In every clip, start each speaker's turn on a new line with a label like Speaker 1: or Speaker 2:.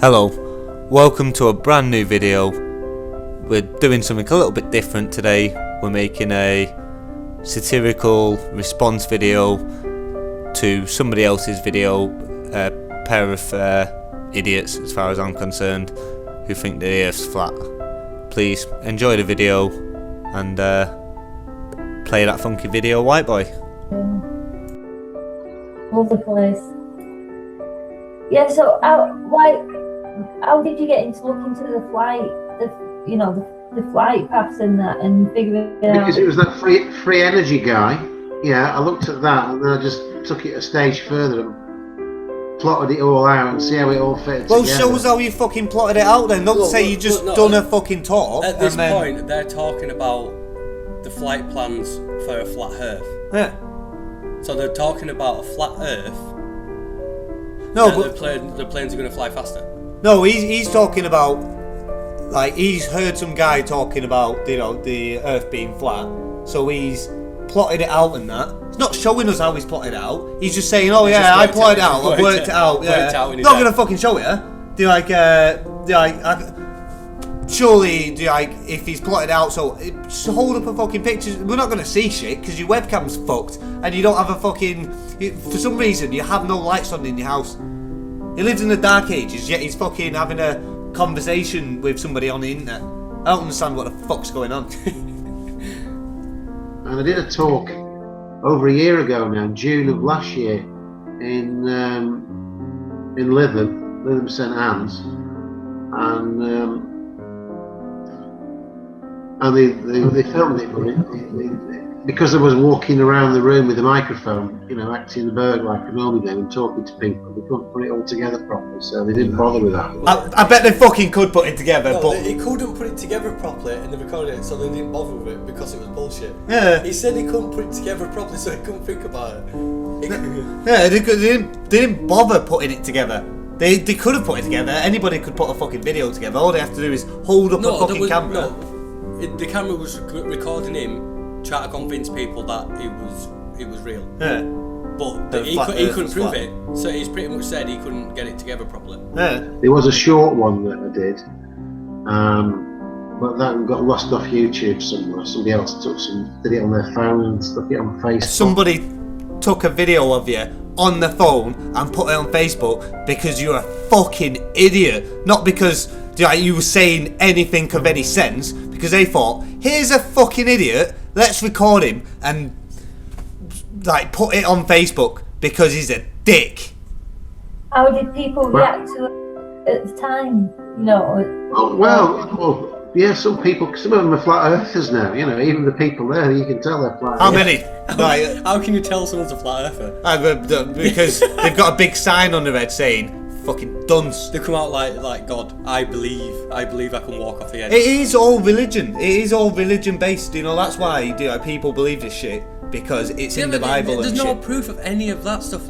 Speaker 1: Hello, welcome to a brand new video. We're doing something a little bit different today. We're making a satirical response video to somebody else's video, a pair of idiots as far as I'm concerned, who think the earth's flat. Please enjoy the video and play that funky video, white boy.
Speaker 2: All the place. Yeah, so how did you get into look into the flight, the flight paths and that, and figuring it out?
Speaker 3: Because it was that free energy guy. Yeah, I looked at that and then I just took it a stage further and plotted it all out and see how it all fits.
Speaker 1: Well,
Speaker 3: together.
Speaker 1: show us how you fucking plotted it out then. Don't say you just done a fucking talk.
Speaker 4: At this point, they're talking about the flight plans for a flat Earth.
Speaker 1: Yeah.
Speaker 4: So they're talking about a flat Earth.
Speaker 1: No, but
Speaker 4: the planes are going to fly faster.
Speaker 1: No, he's talking about, like, he's heard some guy talking about, the Earth being flat. So he's plotted it out and that. He's not showing us how he's plotted it out. He's just saying, oh yeah, I plotted it out, I've worked it out. Yeah, not gonna fucking show it. Surely, if he's plotted it out, so just hold up a fucking picture. We're not gonna see shit because your webcam's fucked and you don't have a fucking. For some reason, you have no lights on in your house. He lives in the dark ages, yet he's fucking having a conversation with somebody on the internet. I don't understand what the fuck's going on.
Speaker 3: And I did a talk over a year ago now, in June of last year, in Lytham, St Anne's, and they filmed it, because I was walking around the room with a microphone, acting the bird like I normally do and talking to people. They couldn't put it all together properly, so they didn't bother with that.
Speaker 1: I bet they fucking could put it together,
Speaker 4: No,
Speaker 1: but
Speaker 4: he couldn't put it together properly and they recorded it, so they didn't bother with it because it was bullshit.
Speaker 1: Yeah.
Speaker 4: He said he couldn't put it together properly, so he couldn't think about it.
Speaker 1: Yeah, they didn't bother putting it together. They could have put it together. Anybody could put a fucking video together. All they have to do is hold up a fucking camera.
Speaker 4: No, the camera was recording him, trying to convince people that it was real.
Speaker 1: Yeah.
Speaker 4: But he couldn't prove it, so he's pretty much said he couldn't get it together properly.
Speaker 1: Yeah.
Speaker 3: There was a short one that I did, but that got lost off YouTube somewhere. Somebody else did it on their phone and stuck it on Facebook.
Speaker 1: Somebody took a video of you on the phone and put it on Facebook because you're a fucking idiot, not because you were saying anything of any sense. Because they thought, here's a fucking idiot, let's record him and put it on Facebook because he's a dick.
Speaker 2: How did people react to it at the time?
Speaker 3: Yeah, some of them are flat earthers now. Even the people there, you can tell they're flat.
Speaker 1: How many?
Speaker 4: How can you tell someone's a flat earther?
Speaker 1: Because they've got a big sign on their head saying fucking dunce.
Speaker 4: They come out like God, I believe I can walk off the edge.
Speaker 1: It is all religion. It is all religion based. That's why people believe this shit, because it's in the Bible.
Speaker 4: There's
Speaker 1: and
Speaker 4: no
Speaker 1: shit.
Speaker 4: Proof of any of that stuff.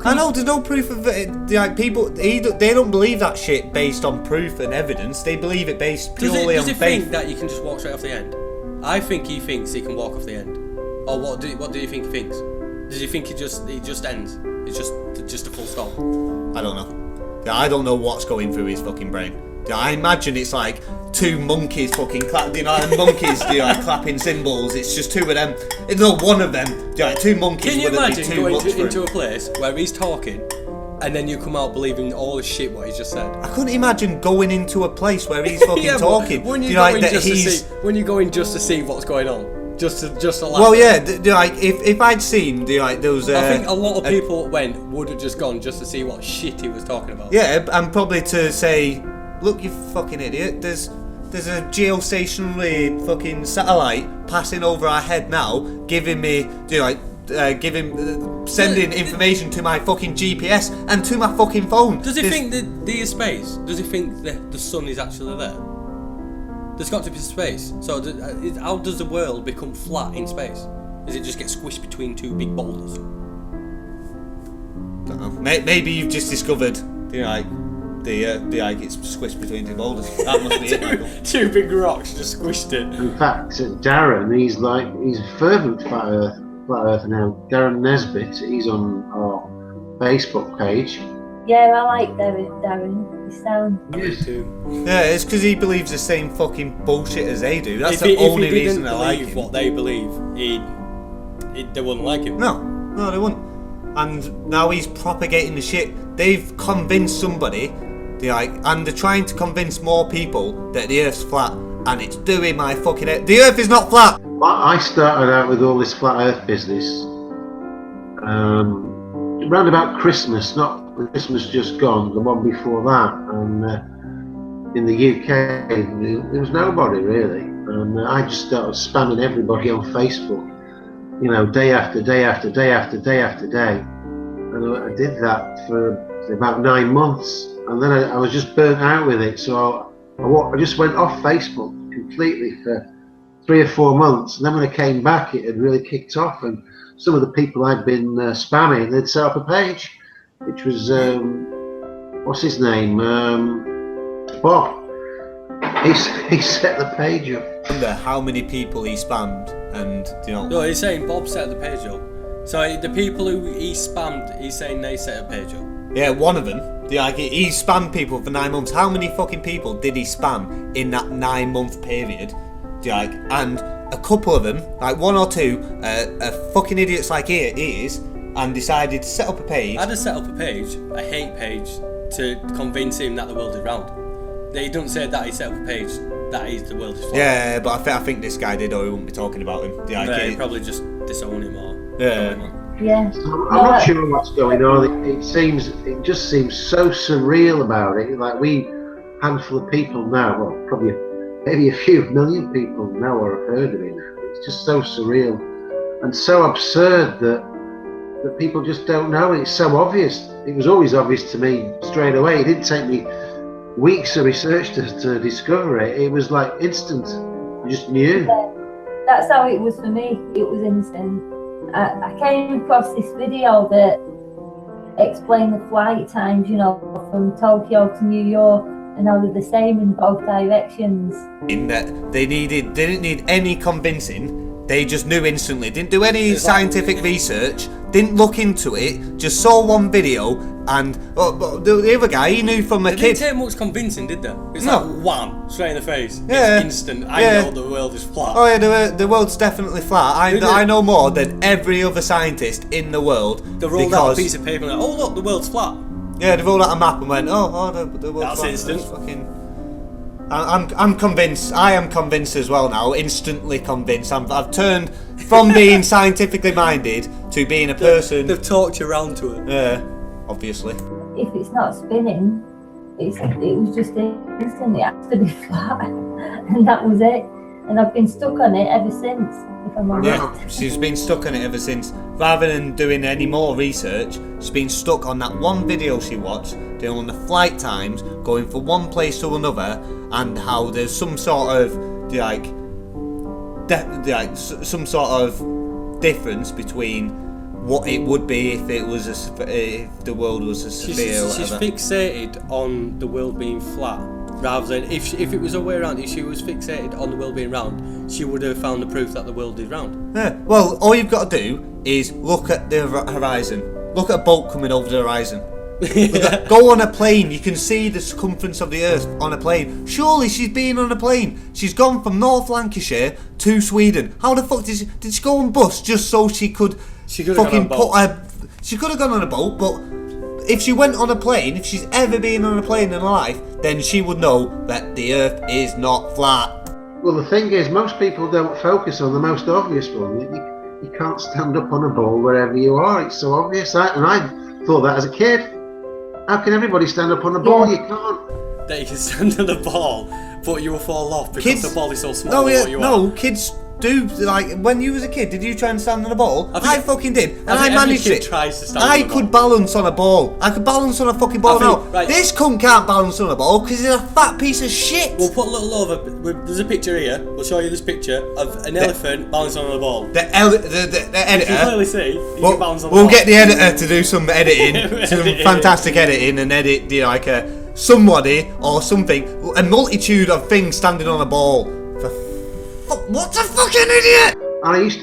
Speaker 1: I know there's no proof of it. People they don't believe that shit based on proof and evidence. They believe it based purely on faith.
Speaker 4: Does he think that you can just walk straight off the end? I think he thinks he can walk off the end. Or what do you think he thinks? Does he think it just ends? It's just a full stop.
Speaker 1: I don't know. I don't know what's going through his fucking brain. I imagine it's like two monkeys fucking monkeys clapping cymbals. It's just two of them. No, one of them. Two monkeys.
Speaker 4: Can you imagine
Speaker 1: too
Speaker 4: going
Speaker 1: much
Speaker 4: into a place where he's talking, and then you come out believing all the shit what he's just said?
Speaker 1: I couldn't imagine going into a place where he's fucking talking.
Speaker 4: When you go in just to see what's going on. Just to laugh.
Speaker 1: Well, yeah, if I'd seen there was.
Speaker 4: I think a lot of people would have just gone just to see what shit he was talking about.
Speaker 1: Yeah, and probably to say, look, you fucking idiot. There's a geostationary fucking satellite passing over our head now, giving me, sending information to my fucking GPS and to my fucking phone.
Speaker 4: Does he think that there is space? Does he think that the sun is actually there? There's got to be space. So how does the world become flat in space? Does it just get squished between two big boulders?
Speaker 1: Don't know. Maybe you've just discovered, it's squished between two boulders. That must be it.
Speaker 4: Two big rocks just squished it.
Speaker 3: In fact, Darren, he's a fervent flat earther now. Darren Nesbitt, he's on our Facebook page.
Speaker 2: Yeah, I like Darren. He sounds.
Speaker 4: Me too.
Speaker 1: Yeah, it's because he believes the same fucking bullshit as they do. That's
Speaker 4: If
Speaker 1: the
Speaker 4: he
Speaker 1: only
Speaker 4: didn't
Speaker 1: reason I like
Speaker 4: believe
Speaker 1: him.
Speaker 4: what they believe, they wouldn't like him.
Speaker 1: No, they wouldn't. And now he's propagating the shit. They've convinced somebody, and they're trying to convince more people that the Earth's flat, and it's doing my fucking head. The Earth is not flat.
Speaker 3: I started out with all this flat Earth business around about Christmas, not the Christmas just gone, the one before that, and in the UK there was nobody really, and I just started spamming everybody on Facebook, you know, day after day after day after day after day, and I did that for about 9 months, and then I was just burnt out with it, so I just went off Facebook completely for 3 or 4 months, and then when I came back it had really kicked off, and some of the people I'd been spamming, they'd set up a page, which was what's his name, Bob. He set the page up.
Speaker 1: I wonder how many people he spammed, and
Speaker 4: No, he's saying Bob set the page up. So the people who he spammed, he's saying they set a page up.
Speaker 1: Yeah, one of them. He spammed people for 9 months. How many fucking people did he spam in that 9 month period? And a couple of them, like one or two, are fucking idiots like he is, and decided to set up a page.
Speaker 4: I'd have set up a page, a hate page, to convince him that the world is round. He doesn't say that he set up a page that the world is flat.
Speaker 1: Yeah, but I think this guy did, or he wouldn't be talking about him.
Speaker 4: He'd probably just disown him or.
Speaker 1: Yeah.
Speaker 2: Yeah.
Speaker 3: I'm not sure what's going on. It just seems so surreal about it. Like handful of people now, well, probably maybe a few million people know or have heard of it now. It's just so surreal and so absurd that people just don't know. It's so obvious. It was always obvious to me straight away. It didn't take me weeks of research to discover it. It was like instant. You just knew.
Speaker 2: Yeah, that's how it was for me. It was instant. I came across this video that explained the flight times, from Tokyo to New York, and how they're the same in both directions. In
Speaker 1: that they didn't need any convincing. They just knew instantly. Didn't do any scientific research. Didn't look into it. Just saw one video, and the other guy, he knew from a kid.
Speaker 4: It didn't take much convincing, did they? It's like wham, straight in the face.
Speaker 1: Yeah.
Speaker 4: It's instant. I know the world is flat.
Speaker 1: Oh yeah, the world's definitely flat. I know more than every other scientist in the world.
Speaker 4: They rolled out a piece of paper and like, oh look, the world's flat.
Speaker 1: Yeah, they rolled out a map and went, the world's
Speaker 4: That's
Speaker 1: flat.
Speaker 4: instant.
Speaker 1: That's fucking. I'm convinced. I am convinced as well now. Instantly convinced. I've turned from being scientifically minded to being a person.
Speaker 4: They've talked you around to it.
Speaker 1: Yeah, obviously.
Speaker 2: If it's not spinning, it was just instant. It has to be flat, and that was it. And I've been stuck on it ever since. If I'm honest.
Speaker 1: Yeah, she's been stuck on it ever since. Rather than doing any more research, she's been stuck on that one video she watched, doing the flight times, going from one place to another, and how there's some sort of some sort of difference between what it would be if it was if the world was a sphere.
Speaker 4: She's fixated on the world being flat, rather than if it was the way around. If she was fixated on the world being round, she would have found the proof that the world is round.
Speaker 1: Yeah. Well, all you've got to do is look at the horizon. Look at a boat coming over the horizon. Go on a plane. You can see the circumference of the Earth on a plane. Surely she's been on a plane. She's gone from North Lancashire to Sweden. How the fuck did she go on bus just so she could fucking she could have gone on a boat, but if she went on a plane, if she's ever been on a plane in her life, then she would know that the Earth is not flat.
Speaker 3: Well, the thing is, most people don't focus on the most obvious one. You can't stand up on a ball wherever you are. It's so obvious. And I thought that as a kid. How can everybody stand up on a ball? You can't.
Speaker 4: That you can stand on a ball, but you will fall off because the ball is so small.
Speaker 1: Kids do. Like, when you was a kid, did you try and stand on a ball? I fucking did, and I managed it. I could balance on a ball. I could balance on a fucking ball now. Right. This cunt can't balance on a ball because he's a fat piece of shit.
Speaker 4: We'll put a little over. There's a picture here. We'll show you this picture of an elephant balancing on a ball.
Speaker 1: The editor.
Speaker 4: You can clearly see. You can balance on the
Speaker 1: ball.
Speaker 4: ball.
Speaker 1: Get the editor to do some editing, some fantastic editing, and edit somebody or something, a multitude of things standing on a ball. What a fucking idiot!
Speaker 3: I used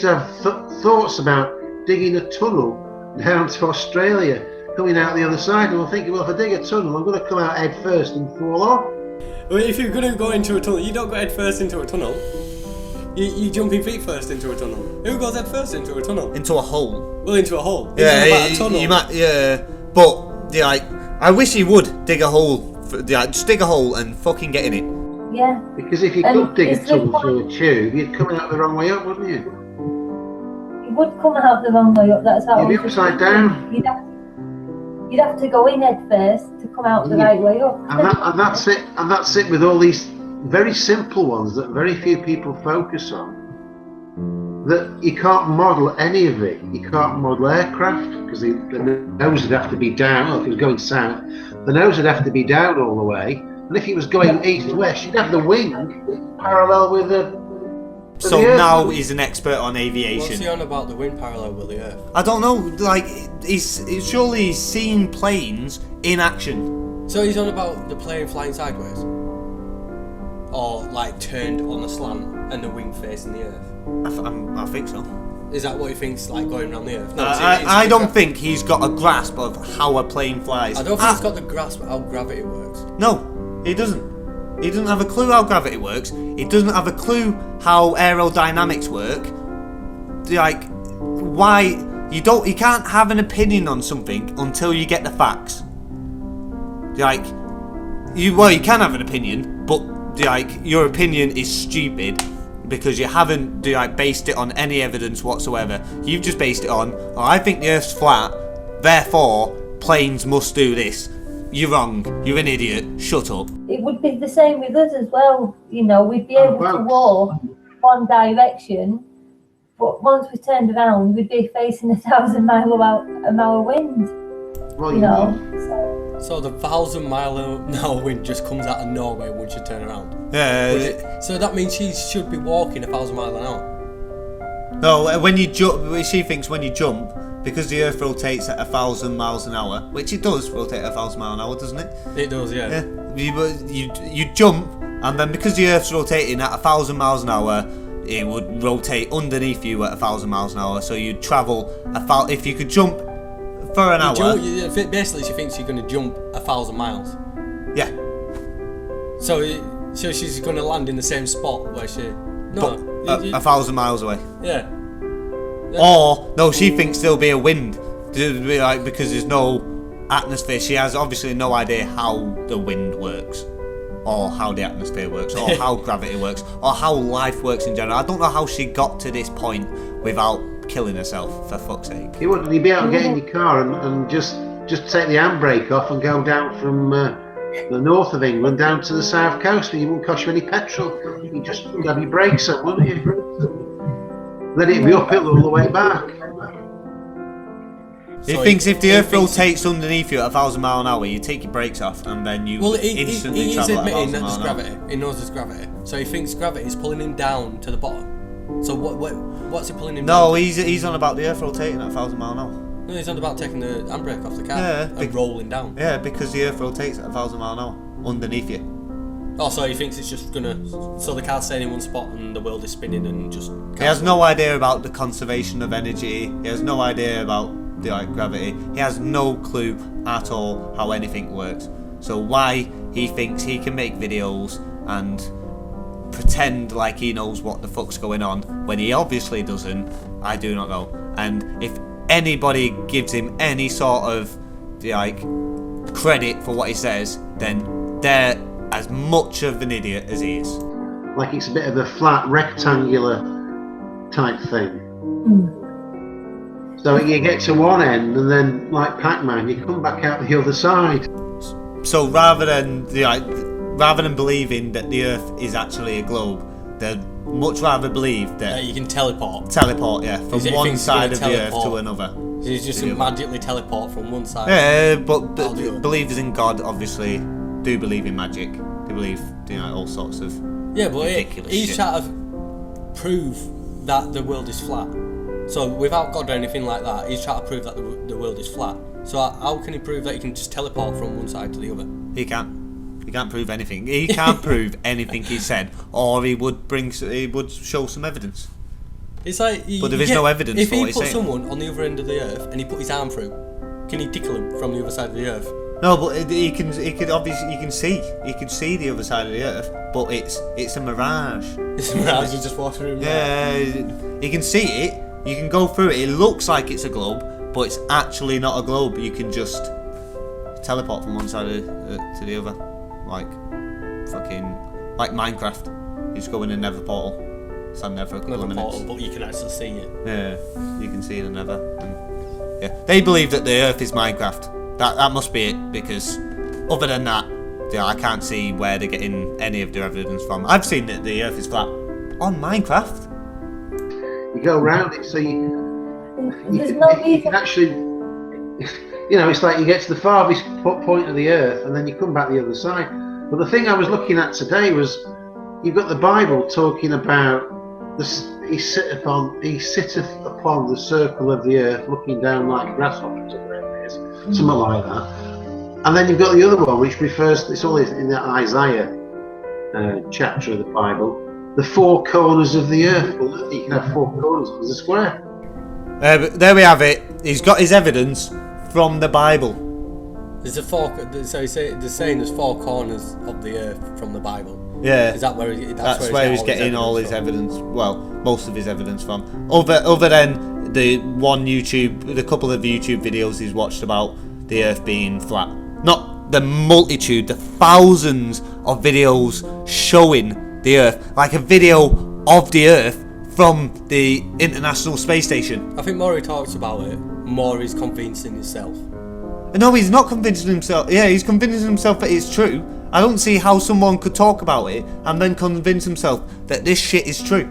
Speaker 3: to have thoughts about digging a tunnel down to Australia coming out the other side, and I'm thinking, well, if I dig a tunnel, I'm going to come out head first and fall off.
Speaker 4: Well, if you're going to go into a tunnel, you don't go head first into a tunnel. You jumping feet first into a tunnel. Who goes head first into a tunnel?
Speaker 1: Into a hole.
Speaker 4: Well, into a hole.
Speaker 1: Yeah,
Speaker 4: About a tunnel.
Speaker 1: you might. Yeah, but yeah, like, I wish he would dig a hole. Just dig a hole and fucking get in it.
Speaker 2: Yeah.
Speaker 3: Because if you could dig a tunnel through a tube, you'd come out the wrong way up, wouldn't you?
Speaker 2: It would come out the wrong way up. That's how.
Speaker 3: You'd be upside down.
Speaker 2: You'd have to go in head first to come out the right way up.
Speaker 3: And that's it. And that's it with all these very simple ones that very few people focus on. That you can't model any of it. You can't model aircraft because the nose would have to be down. Well, if it was going south, the nose would have to be down all the way. And if it was going east-west, you'd have the wing parallel with the.
Speaker 1: So now he's an expert on aviation.
Speaker 4: What's he on about the wind parallel with the Earth?
Speaker 1: I don't know. Like, surely he's seen planes in action.
Speaker 4: So he's on about the plane flying sideways, or like turned on a slant and the wing facing the Earth.
Speaker 1: I think so.
Speaker 4: Is that what he thinks, like going around the Earth? No,
Speaker 1: I don't think he's got a grasp of how a plane flies.
Speaker 4: I don't think he's got the grasp of how gravity works.
Speaker 1: No, he doesn't. He doesn't have a clue how gravity works. He doesn't have a clue how aerodynamics work. Like, why you can't have an opinion on something until you get the facts. Like, you can have an opinion, but like your opinion is stupid because you haven't based it on any evidence whatsoever. You've just based it on, I think the Earth's flat, therefore planes must do this. You're wrong. You're an idiot. Shut up.
Speaker 2: It would be the same with us as well. You know, we'd be able to walk one direction, but once we turned around, we'd be facing 1,000 mile an hour wind.
Speaker 3: Well,
Speaker 2: you know.
Speaker 4: So the 1,000 mile an hour wind just comes out of nowhere once you turn around.
Speaker 1: Yeah.
Speaker 4: So that means she should be walking 1,000 miles an hour.
Speaker 1: No, when you jump, she thinks when you jump, because the Earth rotates at 1,000 miles an hour, which it does rotate at 1,000 miles an hour, doesn't it?
Speaker 4: It does, yeah.
Speaker 1: You jump, and then because the Earth's rotating at 1,000 miles an hour, it would rotate underneath you at 1,000 miles an hour. So you'd travel if you could jump for an hour.
Speaker 4: Basically, she thinks you're going to jump 1,000 miles.
Speaker 1: Yeah.
Speaker 4: So she's going to land in the same spot where she. No.
Speaker 1: 1,000 miles away.
Speaker 4: Yeah.
Speaker 1: Or no, she thinks there'll be a wind, because there's no atmosphere. She has obviously no idea how the wind works, or how the atmosphere works, or how gravity works, or how life works in general. I don't know how she got to this point without killing herself. For fuck's sake.
Speaker 3: You'd be able to get in your car and just take the handbrake off and go down from the north of England down to the south coast, and it wouldn't cost you any petrol. You just have your brakes up, wouldn't you? Then it'd be uphill all the way back.
Speaker 1: He thinks if the Earth rotates underneath you at 1,000 miles an hour, you take your brakes off and then you instantly
Speaker 4: he is
Speaker 1: travel at
Speaker 4: admitting
Speaker 1: 1,000
Speaker 4: that
Speaker 1: miles
Speaker 4: there's
Speaker 1: an hour.
Speaker 4: gravity. He knows there's gravity. So he thinks gravity is pulling him down to the bottom. So what's it pulling him down?
Speaker 1: No, he's on about the Earth rotating at 1,000 miles an hour.
Speaker 4: No, he's on about taking the handbrake off the car and rolling down.
Speaker 1: Yeah, because the Earth rotates at 1,000 miles an hour underneath you.
Speaker 4: Oh, so he thinks it's just gonna. So the car's staying in one spot and the world is spinning and just.
Speaker 1: He has no idea about the conservation of energy. He has no idea about the gravity. He has no clue at all how anything works. So why he thinks he can make videos and pretend like he knows what the fuck's going on when he obviously doesn't, I do not know. And if anybody gives him any sort of credit for what he says, then they're as much of an idiot as he is.
Speaker 3: Like it's a bit of a flat rectangular type thing. So you get to one end and then, like Pac-Man, you come back out the other side.
Speaker 1: So rather than believing that the Earth is actually a globe, they'd much rather believe that
Speaker 4: you can teleport.
Speaker 1: Yeah, from one side of the Earth to another.
Speaker 4: He's just magically teleport from one side.
Speaker 1: Yeah, but believers in God obviously do believe in magic. They believe all sorts of ridiculous
Speaker 4: he's
Speaker 1: shit.
Speaker 4: trying to prove that the world is flat. So without God or anything like that, he's trying to prove that the world is flat. So how can he prove that he can just teleport from one side to the other?
Speaker 1: He can't. He can't prove anything. He can't prove anything he said, or he would show some evidence.
Speaker 4: It's like,
Speaker 1: but there is no evidence
Speaker 4: if
Speaker 1: for what
Speaker 4: he
Speaker 1: he's
Speaker 4: put
Speaker 1: saying.
Speaker 4: someone on the other end of the Earth and he put his arm through, can Can he tickle him from the other side of the Earth?
Speaker 1: No, but he can obviously you can see the other side of the Earth, but it's a mirage.
Speaker 4: It's a mirage. You just walk through.
Speaker 1: Yeah, you can see it. You can go through it. It looks like it's a globe, but it's actually not a globe. You can just teleport from one side to the other, like Minecraft. You just go in a nether portal. It's on nether a couple of minutes.
Speaker 4: Portal, but you can actually see it.
Speaker 1: Yeah, you can see the nether. And, yeah, they believe that the Earth is Minecraft. That must be it, because other than that, yeah, I can't see where they're getting any of their evidence from. I've seen that the Earth is flat on Minecraft.
Speaker 3: You go around it, so you can actually, it's like you get to the farthest point of the Earth, and then you come back the other side. But the thing I was looking at today was, you've got the Bible talking about this. He sitteth upon the circle of the earth, looking down like grasshoppers, or whatever it is, something like that. And then you've got the other one, which refers to, it's all in the Isaiah chapter of the Bible, the four corners of the earth. Well, you can have four corners because a square.
Speaker 1: But there we have it. He's got his evidence from the Bible.
Speaker 4: There's they're saying there's four corners of the earth from the Bible.
Speaker 1: Yeah,
Speaker 4: is that where
Speaker 1: that's where he's getting all his evidence? Well, most of his evidence from. Other than the couple of YouTube videos he's watched about the Earth being flat. Not the multitude, the thousands of videos showing the Earth, like a video of the Earth from the International Space Station.
Speaker 4: I think more he talks about it, more he's convincing himself.
Speaker 1: No, he's not convincing himself. Yeah, he's convincing himself that it's true. I don't see how someone could talk about it and then convince himself that this shit is true.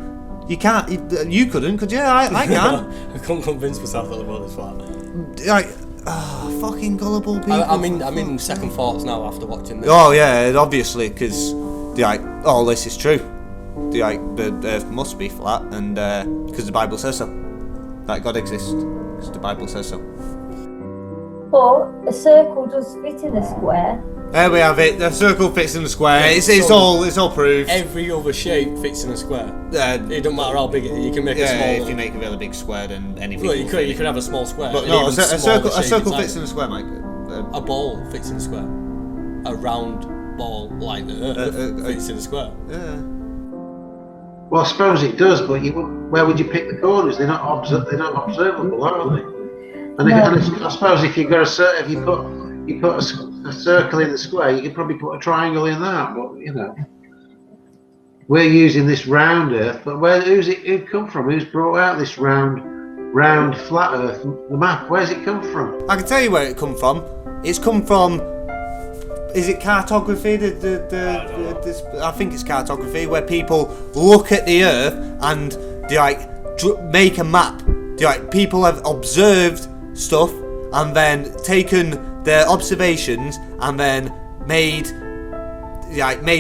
Speaker 1: You can't. You couldn't, could you? I can't.
Speaker 4: I couldn't convince myself that the world is flat.
Speaker 1: Like, fucking gullible people.
Speaker 4: I'm in second thoughts now after watching this.
Speaker 1: Oh yeah, obviously, because all this is true. The Earth must be flat, and because the Bible says so. That God exists, because the Bible says so.
Speaker 2: But a circle does fit in a square.
Speaker 1: There we have it. The circle fits in the square.
Speaker 4: Yeah,
Speaker 1: it's all proved.
Speaker 4: Every other shape fits in a square. It don't matter how big it is. You can make a small.
Speaker 1: If you make a really big square, then anything.
Speaker 4: Well, you could have a small square.
Speaker 1: But no, a circle fits in a square, Mike.
Speaker 4: A ball fits in a square. A round ball like the Earth fits in a square.
Speaker 1: Yeah.
Speaker 3: Well, I suppose it does, but where would you pick the corners? They're not observable, are they? And I suppose if you put a circle in the square, you could probably put a triangle in that. But we're using this round Earth. But who's it come from? Who's brought out this round flat Earth? The map. Where's it come from?
Speaker 1: I can tell you where it come from. It's come from. Is it cartography? I think it's cartography, where people look at the Earth and they make a map. People have observed stuff and then taken their observations and then made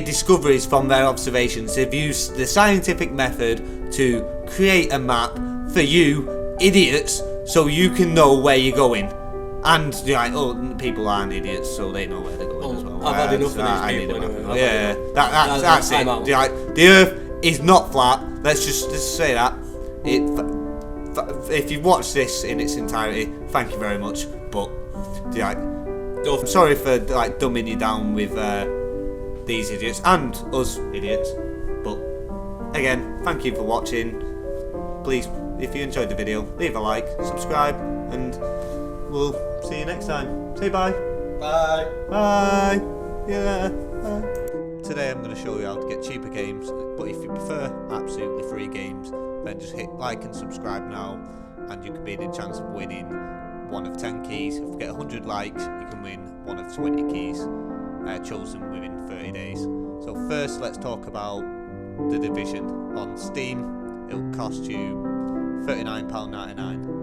Speaker 1: discoveries from their observations. They've used the scientific method to create a map for you idiots, so you can know where you're going. And people aren't idiots, so they know where they're going as well.
Speaker 4: I've had enough of these people.
Speaker 1: Yeah, that's it. The Earth is not flat. Let's just say that. If you've watched this in its entirety, thank you very much. But I'm sorry for dumbing you down with these idiots and us idiots. But again, thank you for watching. Please, if you enjoyed the video, leave a like, subscribe, and we'll see you next time. Say bye.
Speaker 4: Bye.
Speaker 1: Bye. Yeah. Bye. Today I'm going to show you how to get cheaper games, but if you prefer absolutely free games, then just hit like and subscribe now, and you can be in a chance of winning one of 10 keys. If you get 100 likes, you can win one of 20 keys, chosen within 30 days. So first, let's talk about The Division. On Steam, it'll cost you £39.99.